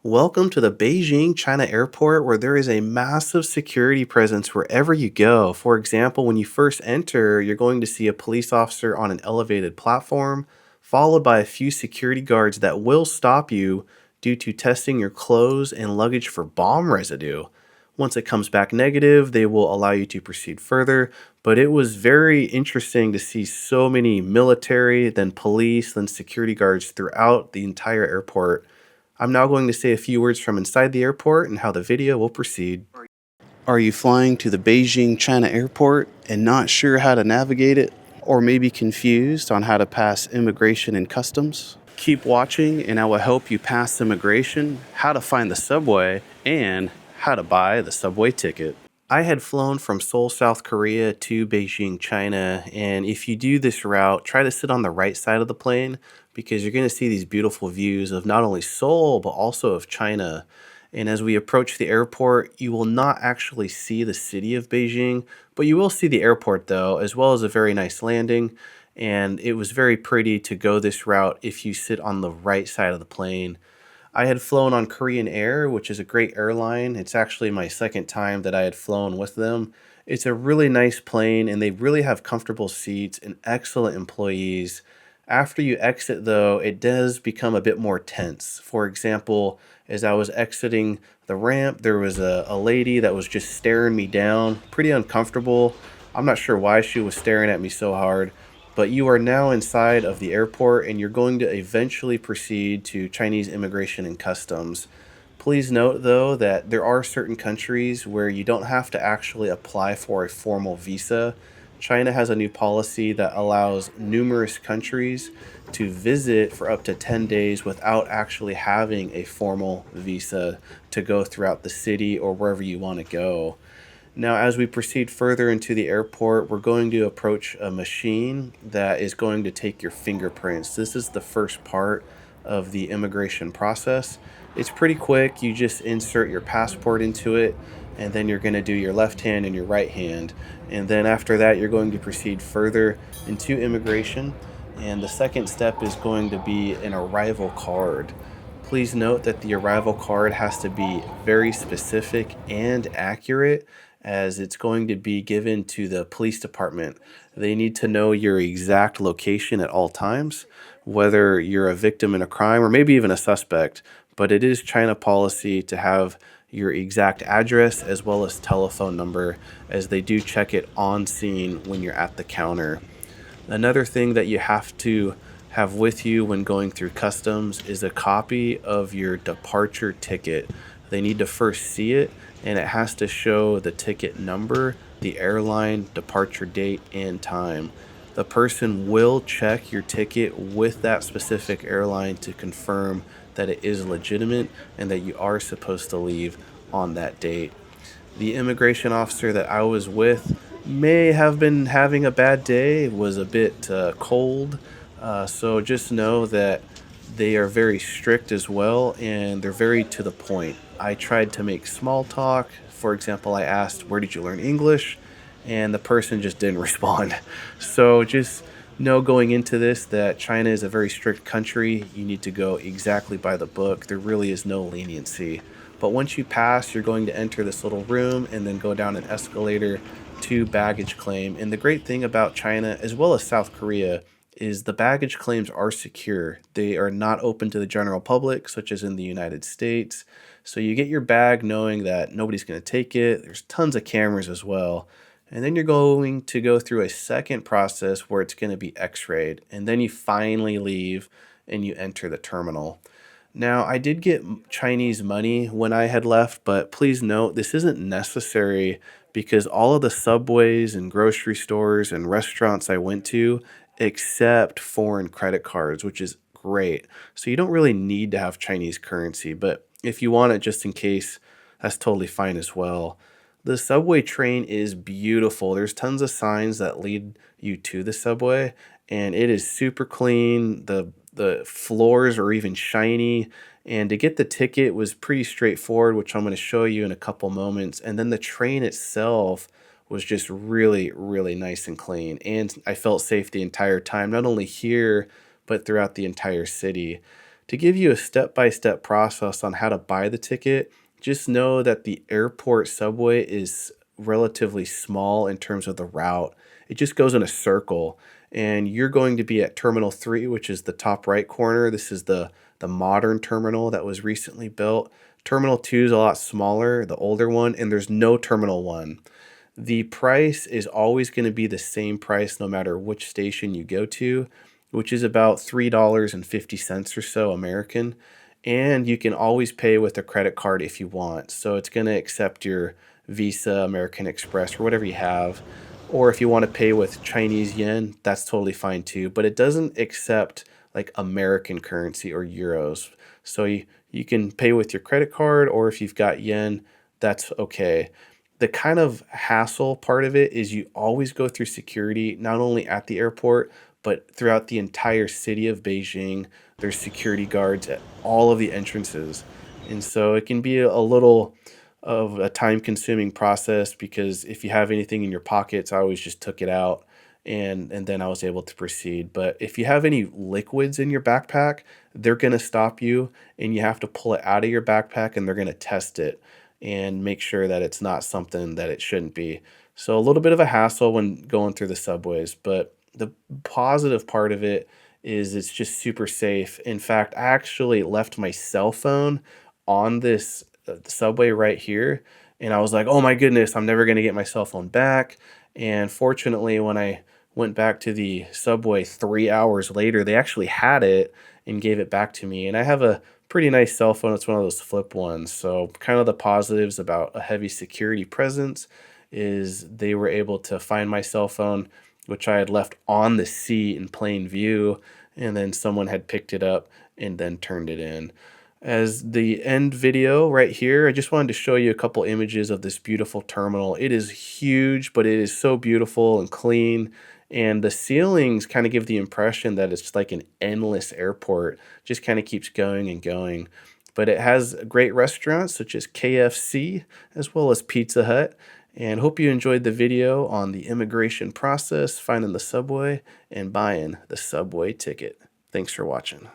Welcome to the Beijing China airport, where there is a massive security presence wherever you go. For example, when you first enter, you're going to see a police officer on an elevated platform, followed by a few security guards that will stop you due to testing your clothes and luggage for bomb residue. Once it comes back negative, they will allow you to proceed further. But it was very interesting to see so many military, then police, then security guards throughout the entire airport. I'm now going to say a few words from inside the airport and how the video will proceed. Are you flying to the Beijing China airport and not sure how to navigate it? Or maybe confused on how to pass immigration and customs? Keep watching and I will help you pass immigration, how to find the subway, and how to buy the subway ticket. I had flown from Seoul, South Korea to Beijing, China, and if you do this route, try to sit on the right side of the plane because you're going to see these beautiful views of not only Seoul but also of China. And as we approach the airport, you will not actually see the city of Beijing, but you will see the airport though, as well as a very nice landing. And it was very pretty to go this route if you sit on the right side of the plane. I had flown on Korean Air, which is a great airline. It's actually my second time that I had flown with them. It's a really nice plane, and they really have comfortable seats and excellent employees. After you exit, though, it does become a bit more tense. For example, as I was exiting the ramp, there was a lady that was just staring me down, pretty uncomfortable. I'm not sure why she was staring at me so hard, but you are now inside of the airport and you're going to eventually proceed to Chinese Immigration and Customs. Please note, though, that there are certain countries where you don't have to actually apply for a formal visa. China has a new policy that allows numerous countries to visit for up to 10 days without actually having a formal visa to go throughout the city or wherever you want to go. Now, as we proceed further into the airport, we're going to approach a machine that is going to take your fingerprints. This is the first part of the immigration process. It's pretty quick. You just insert your passport into it, and then you're going to do your left hand and your right hand. And then after that, you're going to proceed further into immigration. And the second step is going to be an arrival card. Please note that the arrival card has to be very specific and accurate as it's going to be given to the police department. They need to know your exact location at all times, whether you're a victim in a crime or maybe even a suspect. But it is China policy to have your exact address as well as telephone number, as they do check it on scene when you're at the counter. Another thing that you have to have with you when going through customs is a copy of your departure ticket. They need to first see it, and it has to show the ticket number, the airline, departure date, and time. The person will check your ticket with that specific airline to confirm that it is legitimate and that you are supposed to leave on that date. The immigration officer that I was with may have been having a bad day. It was a bit cold. So just know that they are very strict as well, and they're very to the point. I tried to make small talk. For example, I asked, "Where did you learn English?" And the person just didn't respond. So just know going into this that China is a very strict country. You need to go exactly by the book. There really is no leniency. But once you pass, you're going to enter this little room and then go down an escalator to baggage claim. And the great thing about China, as well as South Korea, is the baggage claims are secure. They are not open to the general public, such as in the United States. So you get your bag knowing that nobody's going to take it. There's tons of cameras as well. And then you're going to go through a second process where it's going to be x-rayed. And then you finally leave and you enter the terminal. Now, I did get Chinese money when I had left, but please note this isn't necessary because all of the subways and grocery stores and restaurants I went to accept foreign credit cards, which is great. So you don't really need to have Chinese currency, but if you want it just in case, that's totally fine as well. The subway train is beautiful. There's tons of signs that lead you to the subway, and it is super clean. The floors are even shiny, and to get the ticket was pretty straightforward, which I'm going to show you in a couple moments. And then the train itself was just really, really nice and clean, and I felt safe the entire time, not only here but throughout the entire city. to give you a step-by-step process on how to buy the ticket, just know that the airport subway is relatively small in terms of the route. It just goes in a circle, and you're going to be at Terminal 3, which is the top right corner. This is the modern terminal that was recently built. Terminal 2 is a lot smaller, the older one, and there's no Terminal 1. The price is always going to be the same price no matter which station you go to, which is about $3.50 or so American. And you can always pay with a credit card if you want. So it's going to accept your Visa, American Express, or whatever you have. Or if you want to pay with Chinese yen, that's totally fine too. But it doesn't accept like American currency or euros. So you can pay with your credit card, or if you've got yen, that's okay. The kind of hassle part of it is you always go through security, not only at the airport, but throughout the entire city of Beijing. There's security guards at all of the entrances. And so it can be a little of a time consuming process because if you have anything in your pockets, I always just took it out and then I was able to proceed. But if you have any liquids in your backpack, they're going to stop you and you have to pull it out of your backpack and they're going to test it and make sure that it's not something that it shouldn't be. So a little bit of a hassle when going through the subways, but the positive part of it is it's just super safe. In fact, I actually left my cell phone on this subway right here, and I was like, "Oh my goodness, I'm never going to get my cell phone back." And fortunately, when I went back to the subway 3 hours later, they actually had it and gave it back to me. And I have a pretty nice cell phone. It's one of those flip ones. So kind of the positives about a heavy security presence is they were able to find my cell phone, which I had left on the seat in plain view, and then someone had picked it up and then turned it in. As the end video right here, I just wanted to show you a couple images of this beautiful terminal. It is huge, but it is so beautiful and clean. And the ceilings kind of give the impression that it's like an endless airport, just kind of keeps going and going. But it has great restaurants such as KFC as well as Pizza Hut. And hope you enjoyed the video on the immigration process, finding the subway, and buying the subway ticket. Thanks for watching.